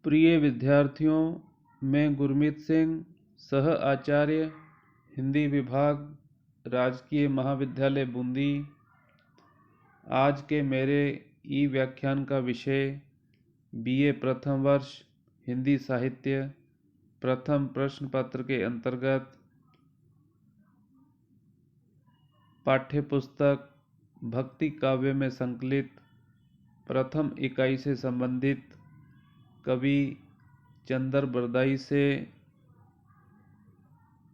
प्रिय विद्यार्थियों, मैं गुरमीत सिंह, सह आचार्य हिंदी विभाग, राजकीय महाविद्यालय बूंदी। आज के मेरे ई व्याख्यान का विषय बीए प्रथम वर्ष हिंदी साहित्य प्रथम प्रश्न पत्र के अंतर्गत पाठ्यपुस्तक भक्ति काव्य में संकलित प्रथम इकाई से संबंधित कवि चंदर बरदाई से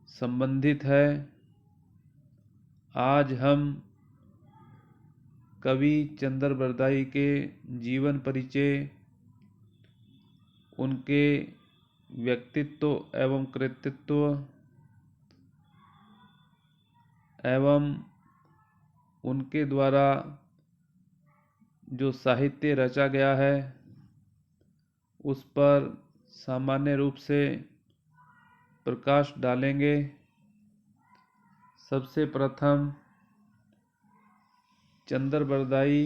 संबंधित है। आज हम कवि चंदर बरदाई के जीवन परिचय, उनके व्यक्तित्व एवं कृतित्व एवं उनके द्वारा जो साहित्य रचा गया है उस पर सामान्य रूप से प्रकाश डालेंगे। सबसे प्रथम चंदर बरदाई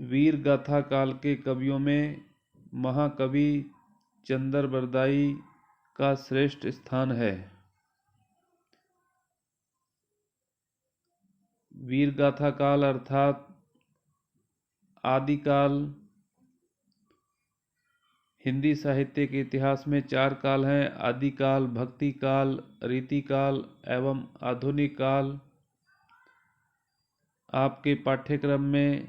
वीर गाथा काल के कवियों में महाकवि चंदर बरदाई का श्रेष्ठ स्थान है। वीर गाथा काल अर्थात आदिकाल। हिंदी साहित्य के इतिहास में 4 काल हैं: आदिकाल, भक्ति काल, रीतिकाल एवं आधुनिक काल। आपके पाठ्यक्रम में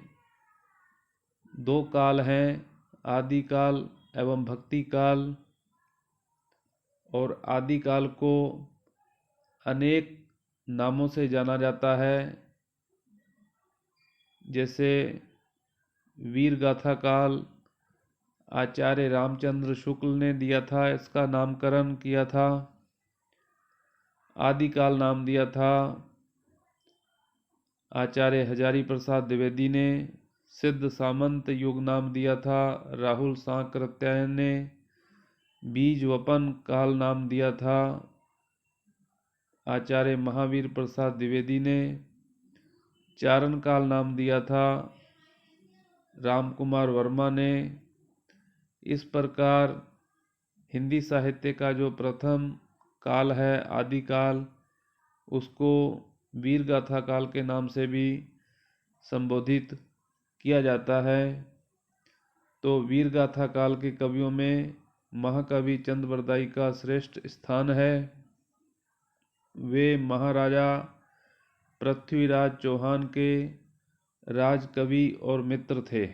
2 काल हैं, आदिकाल एवं भक्ति काल। और आदिकाल को अनेक नामों से जाना जाता है, जैसे वीर गाथा काल आचार्य रामचंद्र शुक्ल ने दिया था, इसका नामकरण किया था। आदिकाल नाम दिया था आचार्य हजारी प्रसाद द्विवेदी ने। सिद्ध सामंत युग नाम दिया था राहुल सांकृत्यायन ने। बीज वपन काल नाम दिया था आचार्य महावीर प्रसाद द्विवेदी ने। चारण काल नाम दिया था रामकुमार वर्मा ने। इस प्रकार हिंदी साहित्य का जो प्रथम काल है आदिकाल, उसको वीर गाथा काल के नाम से भी संबोधित किया जाता है। तो वीर गाथा काल के कवियों में महाकवि चंद बरदाई का श्रेष्ठ स्थान है। वे महाराजा पृथ्वीराज चौहान के राजकवि और मित्र थे।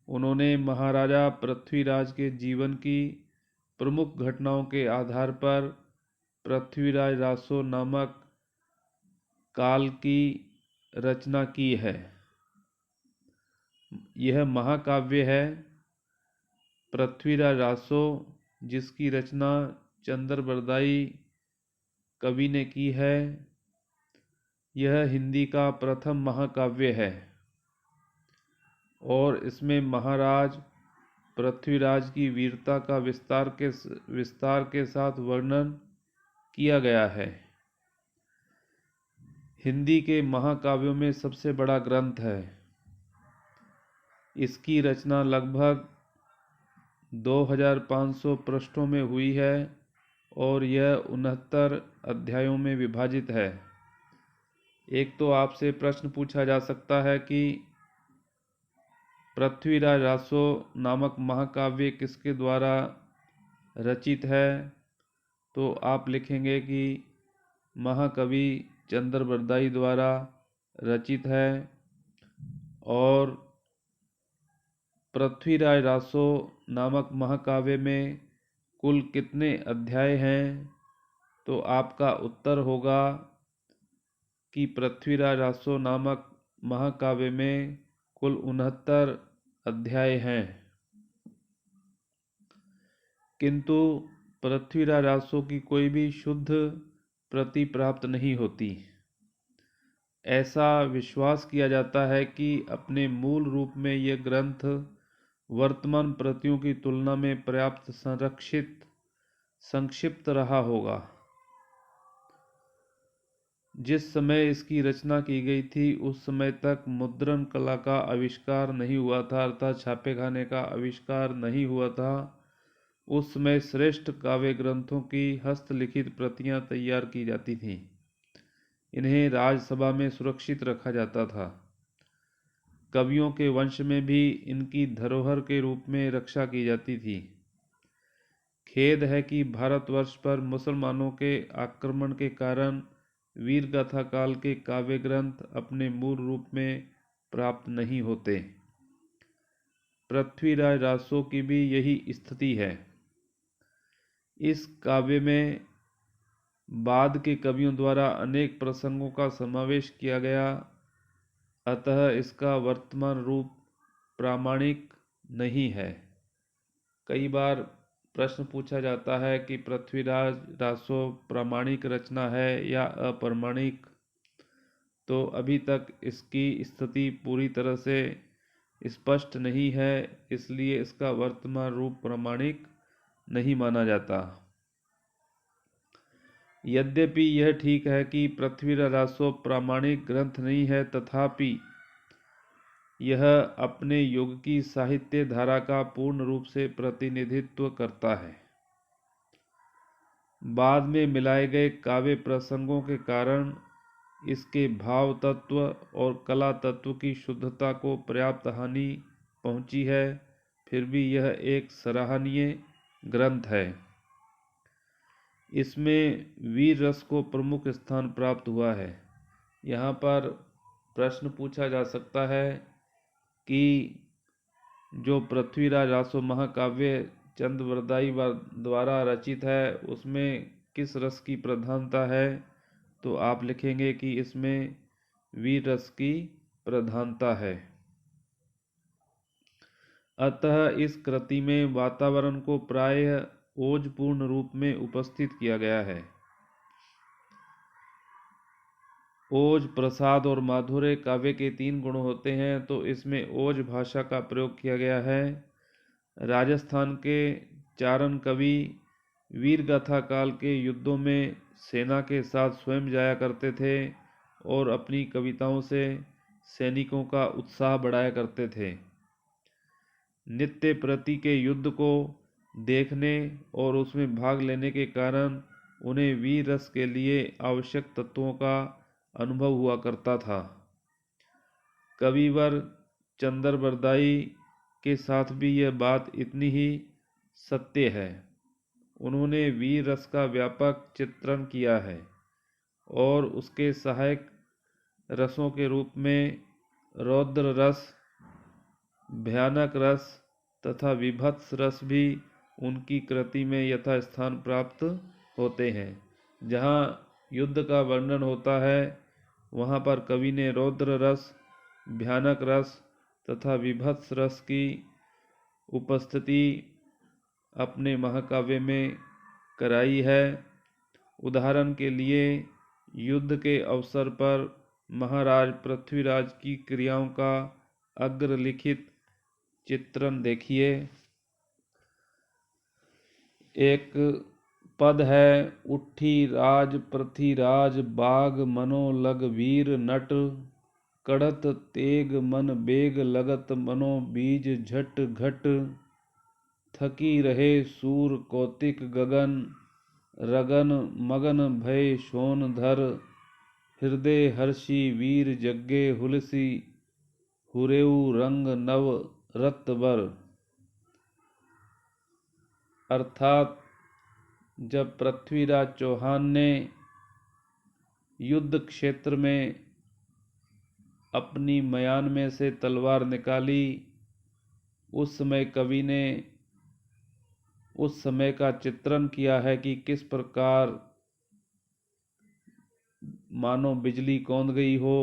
उन्होंने महाराजा पृथ्वीराज के जीवन की प्रमुख घटनाओं के आधार पर पृथ्वीराज रासो नामक काल की रचना की है। यह महाकाव्य है पृथ्वीराज रासो, जिसकी रचना चंदर बरदाई कवि ने की है। यह हिंदी का प्रथम महाकाव्य है और इसमें महाराज पृथ्वीराज की वीरता का विस्तार के साथ वर्णन किया गया है। हिंदी के महाकाव्यों में सबसे बड़ा ग्रंथ है। इसकी रचना लगभग 2500 पृष्ठों में हुई है और यह 69 अध्यायों में विभाजित है। एक तो आपसे प्रश्न पूछा जा सकता है कि पृथ्वीराज रासो नामक महाकाव्य किसके द्वारा रचित है, तो आप लिखेंगे कि महाकवि चंदर बरदाई द्वारा रचित है। और पृथ्वीराज रासो नामक महाकाव्य में कुल कितने अध्याय हैं, तो आपका उत्तर होगा कि पृथ्वीराज रासो नामक महाकाव्य में कुल 69 अध्याय हैं। किंतु पृथ्वीराज रासो की कोई भी शुद्ध प्रति प्राप्त नहीं होती। ऐसा विश्वास किया जाता है कि अपने मूल रूप में यह ग्रंथ वर्तमान प्रतियों की तुलना में पर्याप्त संरक्षित संक्षिप्त रहा होगा। जिस समय इसकी रचना की गई थी उस समय तक मुद्रण कला का आविष्कार नहीं हुआ था, अर्थात छापेखाने का आविष्कार नहीं हुआ था। उस समय श्रेष्ठ काव्य ग्रंथों की हस्तलिखित प्रतियां तैयार की जाती थीं। इन्हें राजसभा में सुरक्षित रखा जाता था। कवियों के वंश में भी इनकी धरोहर के रूप में रक्षा की जाती थी। खेद है कि भारतवर्ष पर मुसलमानों के आक्रमण के कारण वीर गाथा काल के काव्य ग्रंथ अपने मूल रूप में प्राप्त नहीं होते। पृथ्वीराज रासो की भी यही स्थिति है। इस काव्य में बाद के कवियों द्वारा अनेक प्रसंगों का समावेश किया गया, अतः इसका वर्तमान रूप प्रामाणिक नहीं है। कई बार प्रश्न पूछा जाता है कि पृथ्वीराज रासो प्रामाणिक रचना है या अप्रामाणिक, तो अभी तक इसकी स्थिति पूरी तरह से स्पष्ट नहीं है, इसलिए इसका वर्तमान रूप प्रामाणिक नहीं माना जाता। यद्यपि यह ठीक है कि पृथ्वीराज रासो प्रामाणिक ग्रंथ नहीं है, तथापि यह अपने युग की साहित्य धारा का पूर्ण रूप से प्रतिनिधित्व करता है। बाद में मिलाए गए काव्य प्रसंगों के कारण इसके भाव तत्व और कला तत्व की शुद्धता को पर्याप्त हानि पहुंची है, फिर भी यह एक सराहनीय ग्रंथ है। इसमें वीर रस को प्रमुख स्थान प्राप्त हुआ है। यहाँ पर प्रश्न पूछा जा सकता है कि जो पृथ्वीराज रासो महाकाव्य चंद्रवरदाई द्वारा रचित है उसमें किस रस की प्रधानता है, तो आप लिखेंगे कि इसमें वीर रस की प्रधानता है। अतः इस कृति में वातावरण को प्रायः ओजपूर्ण रूप में उपस्थित किया गया है। ओज, प्रसाद और माधुर्य काव्य के 3 गुण होते हैं, तो इसमें ओज भाषा का प्रयोग किया गया है। राजस्थान के चारण कवि वीरगाथा काल के युद्धों में सेना के साथ स्वयं जाया करते थे और अपनी कविताओं से सैनिकों का उत्साह बढ़ाया करते थे। नित्य प्रति के युद्ध को देखने और उसमें भाग लेने के कारण उन्हें वीर रस के लिए आवश्यक तत्वों का अनुभव हुआ करता था। कविवर चंद्रवरदाई के साथ भी यह बात इतनी ही सत्य है। उन्होंने वीर रस का व्यापक चित्रण किया है और उसके सहायक रसों के रूप में रौद्र रस, भयानक रस तथा विभत्स रस भी उनकी कृति में यथास्थान प्राप्त होते हैं। जहाँ युद्ध का वर्णन होता है वहाँ पर कवि ने रौद्र रस, भयानक रस तथा विभत्स रस की उपस्थिति अपने महाकाव्य में कराई है। उदाहरण के लिए युद्ध के अवसर पर महाराज पृथ्वीराज की क्रियाओं का अग्रलिखित चित्रण देखिए। एक पद है, उठी राज पृथ्वीराज बाग मनो लग वीर नट, कड़त तेग मन बेग लगत मनो बीज झट घट, थकी रहे सूर कौतिक गगन, रगन मगन भय शोन धर, हृदय हर्षि वीर जग्गे हुलसी, हुरेऊ रंग नव रत्बर। अर्थात जब पृथ्वीराज चौहान ने युद्ध क्षेत्र में अपनी मयान में से तलवार निकाली, उस समय कवि ने उस समय का चित्रण किया है कि किस प्रकार मानो बिजली कौंध गई हो।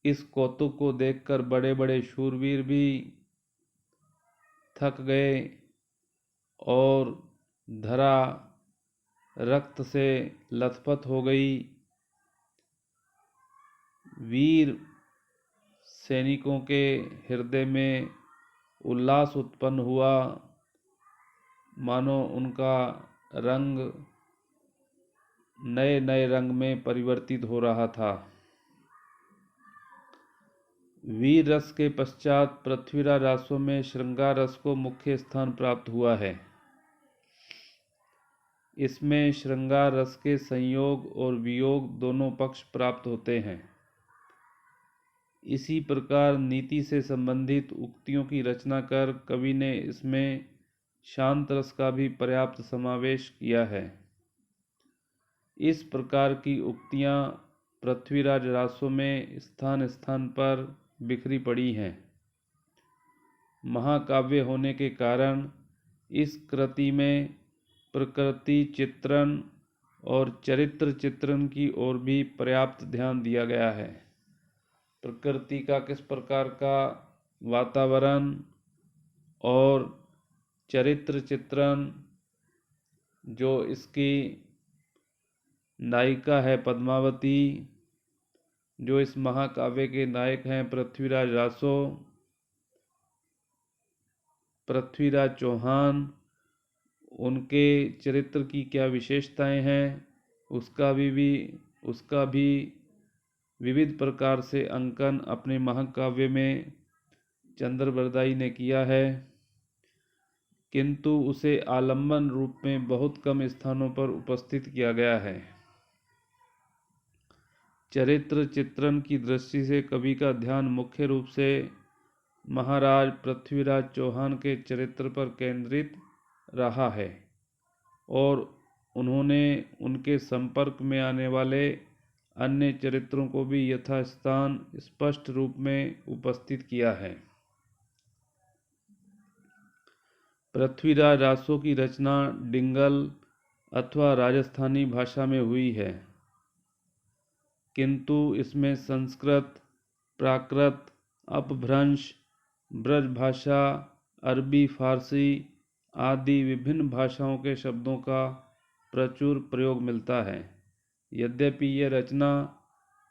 इस कौतुक को देखकर बड़े बड़े शूरवीर भी थक गए और धरा रक्त से लथपथ हो गई। वीर सैनिकों के हृदय में उल्लास उत्पन्न हुआ, मानो उनका रंग नए नए रंग में परिवर्तित हो रहा था। वीर रस के पश्चात पृथ्वीराज रासों में श्रृंगार रस को मुख्य स्थान प्राप्त हुआ है। इसमें श्रृंगार रस के संयोग और वियोग दोनों पक्ष प्राप्त होते हैं। इसी प्रकार नीति से संबंधित उक्तियों की रचना कर कवि ने इसमें शांत रस का भी पर्याप्त समावेश किया है। इस प्रकार की उक्तियां पृथ्वीराज रासों में स्थान स्थान पर बिखरी पड़ी हैं। महाकाव्य होने के कारण इस कृति में प्रकृति चित्रण और चरित्र चित्रण की ओर भी पर्याप्त ध्यान दिया गया है। प्रकृति का किस प्रकार का वातावरण और चरित्र चित्रण, जो इसकी नायिका है पद्मावती, जो इस महाकाव्य के नायक हैं पृथ्वीराज रासो, पृथ्वीराज चौहान, उनके चरित्र की क्या विशेषताएं हैं, उसका भी विविध प्रकार से अंकन अपने महाकाव्य में चंद्रबरदाई ने किया है, किंतु उसे आलम्बन रूप में बहुत कम स्थानों पर उपस्थित किया गया है। चरित्र चित्रण की दृष्टि से कवि का ध्यान मुख्य रूप से महाराज पृथ्वीराज चौहान के चरित्र पर केंद्रित रहा है और उन्होंने उनके संपर्क में आने वाले अन्य चरित्रों को भी यथास्थान स्पष्ट रूप में उपस्थित किया है। पृथ्वीराज रासो की रचना डिंगल अथवा राजस्थानी भाषा में हुई है, किंतु इसमें संस्कृत, प्राकृत, अपभ्रंश, ब्रज भाषा, अरबी, फारसी आदि विभिन्न भाषाओं के शब्दों का प्रचुर प्रयोग मिलता है। यद्यपि यह रचना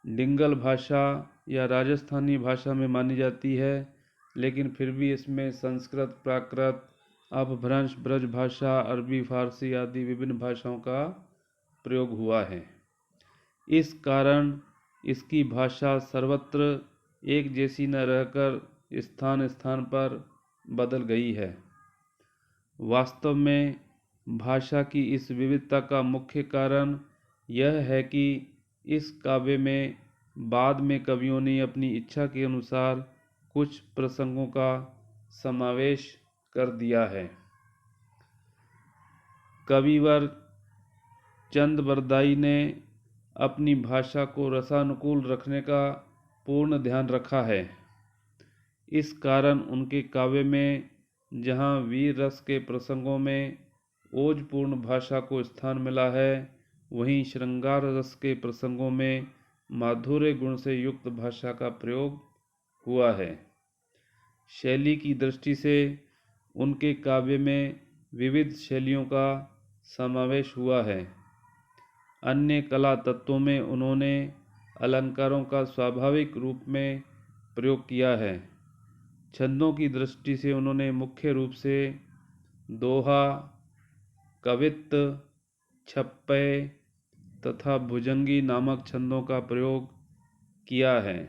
डिंगल भाषा या राजस्थानी भाषा में मानी जाती है, लेकिन फिर भी इसमें संस्कृत, प्राकृत, अपभ्रंश, ब्रज भाषा, अरबी, फारसी आदि विभिन्न भाषाओं का प्रयोग हुआ है। इस कारण इसकी भाषा सर्वत्र एक जैसी न रहकर स्थान स्थान पर बदल गई है। वास्तव में भाषा की इस विविधता का मुख्य कारण यह है कि इस काव्य में बाद में कवियों ने अपनी इच्छा के अनुसार कुछ प्रसंगों का समावेश कर दिया है। कविवर चंद्रबरदाई ने अपनी भाषा को रसानुकूल रखने का पूर्ण ध्यान रखा है। इस कारण उनके काव्य में जहाँ वीर रस के प्रसंगों में ओजपूर्ण भाषा को स्थान मिला है, वहीं श्रृंगार रस के प्रसंगों में माधुर्य गुण से युक्त भाषा का प्रयोग हुआ है। शैली की दृष्टि से उनके काव्य में विविध शैलियों का समावेश हुआ है। अन्य कला तत्वों में उन्होंने अलंकारों का स्वाभाविक रूप में प्रयोग किया है। छंदों की दृष्टि से उन्होंने मुख्य रूप से दोहा, कवित्त, छप्पय तथा भुजंगी नामक छंदों का प्रयोग किया है।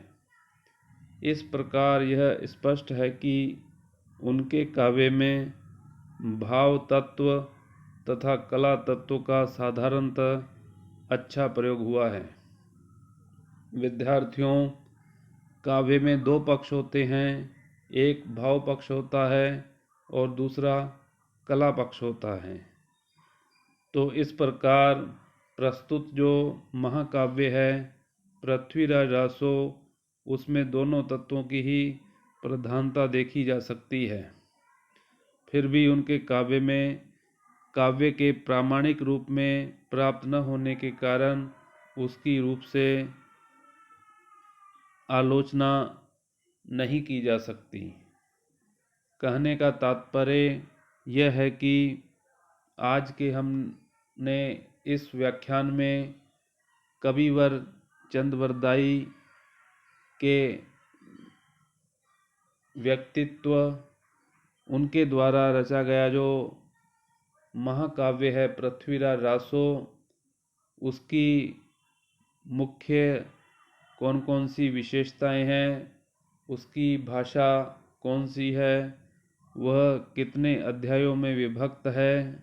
इस प्रकार यह स्पष्ट है कि उनके काव्य में भाव तत्व तथा कला तत्व का साधारणतः अच्छा प्रयोग हुआ है। विद्यार्थियों, काव्य में दो पक्ष होते हैं, एक भाव पक्ष होता है और दूसरा कला पक्ष होता है। तो इस प्रकार प्रस्तुत जो महाकाव्य है पृथ्वीराज रासो, उसमें दोनों तत्वों की ही प्रधानता देखी जा सकती है। फिर भी उनके काव्य में काव्य के प्रामाणिक रूप में प्राप्त न होने के कारण उसकी रूप से आलोचना नहीं की जा सकती। कहने का तात्पर्य यह है कि आज के हमने इस व्याख्यान में कविवर चंद्रबरदाई के व्यक्तित्व, उनके द्वारा रचा गया जो महाकाव्य है पृथ्वीराज रासो, उसकी मुख्य कौन कौन सी विशेषताएं हैं, उसकी भाषा कौन सी है, वह कितने अध्यायों में विभक्त है,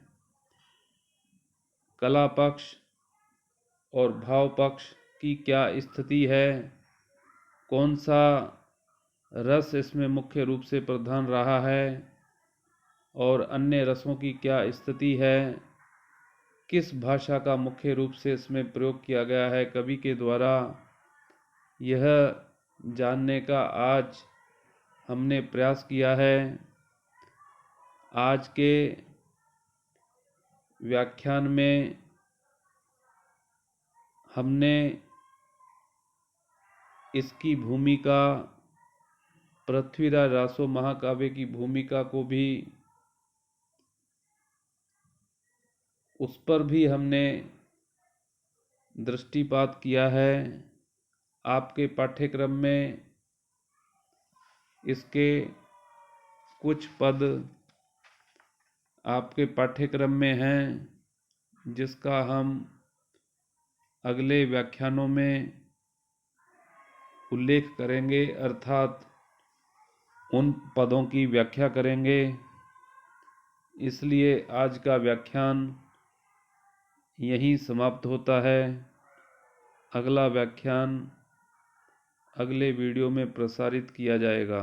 कला पक्ष और भाव पक्ष की क्या स्थिति है, कौन सा रस इसमें मुख्य रूप से प्रधान रहा है और अन्य रसों की क्या स्थिति है, किस भाषा का मुख्य रूप से इसमें प्रयोग किया गया है कवि के द्वारा, यह जानने का आज हमने प्रयास किया है। आज के व्याख्यान में हमने इसकी भूमिका, पृथ्वीराज रासो महाकाव्य की भूमिका को भी, उस पर भी हमने दृष्टिपात किया है। आपके पाठ्यक्रम में इसके कुछ पद आपके पाठ्यक्रम में हैं, जिसका हम अगले व्याख्यानों में उल्लेख करेंगे, अर्थात उन पदों की व्याख्या करेंगे। इसलिए आज का व्याख्यान यहीं समाप्त होता है। अगला व्याख्यान अगले वीडियो में प्रसारित किया जाएगा।